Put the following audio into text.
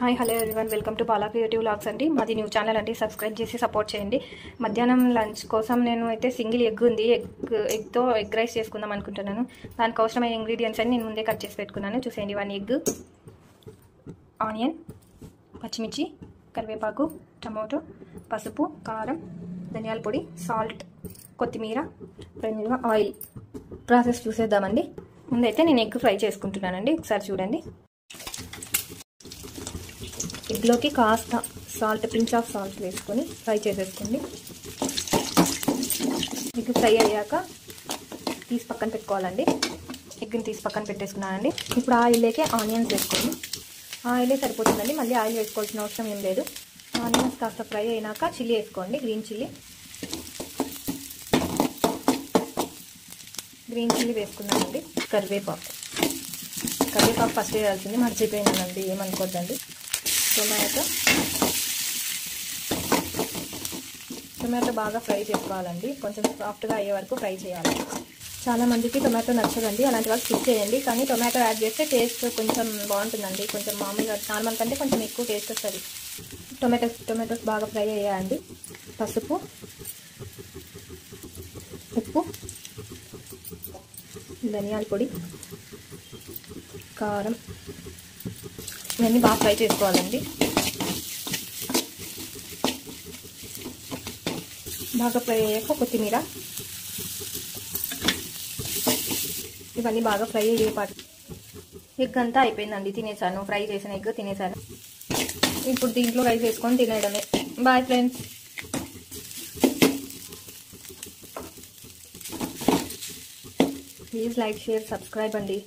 Hi hello everyone, welcome to Bala creative vlogs అండి. మాది new channel అండి. సబ్స్క్రైబ్ చేసి సపోర్ట్ చేయండి. మధ్యాహ్నం లంచ్ కోసం నేను అయితే సింగిల్ ఎగ్ ఉంది, ఎగ్తో ఎగ్ రైస్ చేసుకుందాం అనుకుంటున్నాను. దానికి అవసరమైన ఇంగ్రీడియంట్స్ అన్ని నేను ముందే కట్ చేసి పెట్టుకున్నాను. చూసేయండి, 1 ఎగ్, ఆనియన్, పచ్చిమిర్చి, కరివేపాకు, టమాటో, పసుపు, కారం, ధనియాల పొడి, సాల్ట్, కొత్తిమీర, ఆయిల్. ప్రాసెస్ చూసేద్దామండి. ముందైతే నేను ఎగ్ ఫ్రై చేసుకుంటున్నానండి. ఒకసారి చూడండి. ఎగ్లోకి కాస్త సాల్ట్, పించ్ ఆఫ్ సాల్ట్ వేసుకొని ఫ్రై చేసేసుకోండి. ఎగ్ ఫ్రై అయ్యాక తీసి పక్కన పెట్టుకోవాలండి. ఎగ్ని తీసి పక్కన పెట్టేసుకున్నానండి. ఇప్పుడు ఆయిల్లోకి ఆనియన్స్ వేసుకోండి. ఆయిలే సరిపోతుందండి, మళ్ళీ ఆయిల్ వేసుకోవాల్సిన అవసరం ఏం లేదు. ఆనియన్స్ కాస్త ఫ్రై అయినాక చిల్లీ వేసుకోండి. గ్రీన్ చిల్లీ వేసుకున్నానండి. కరివేపాకు ఫస్ట్ వేయాల్సింది, మర్చిపోయినానండి, ఏమనుకోద్దండి. టొమాటో బాగా ఫ్రై చేసుకోవాలండి. కొంచెం సాఫ్ట్గా అయ్యే వరకు ఫ్రై చేయాలి. చాలా మందికి టొమాటో నచ్చదండి, అలాంటి వాళ్ళు స్కిప్ చేయండి. కానీ టొమాటో యాడ్ చేస్తే టేస్ట్ కొంచెం బాగుంటుందండి. కొంచెం మామూలుగా నార్మల్ కంటే కొంచెం ఎక్కువ టేస్ట్ వస్తుంది. టొమాటోస్ బాగా ఫ్రై అయ్యాయండి. పసుపు, ఉప్పు, ధనియాల పొడి, కారం, ఇవన్నీ బాగా ఫ్రై చేసుకోవాలండి. బాగా ఫ్రై అయ్యాక కొత్తిమీర, ఇవన్నీ బాగా ఫ్రై అయ్యేపాటు. ఎగ్ అంతా అయిపోయిందండి, తినేసాను. ఫ్రై చేసిన ఎగ్ తినేసాను. ఇప్పుడు దీంట్లో రైస్ వేసుకొని తినేయడమే. Bye friends. Please like, share, subscribe అండి.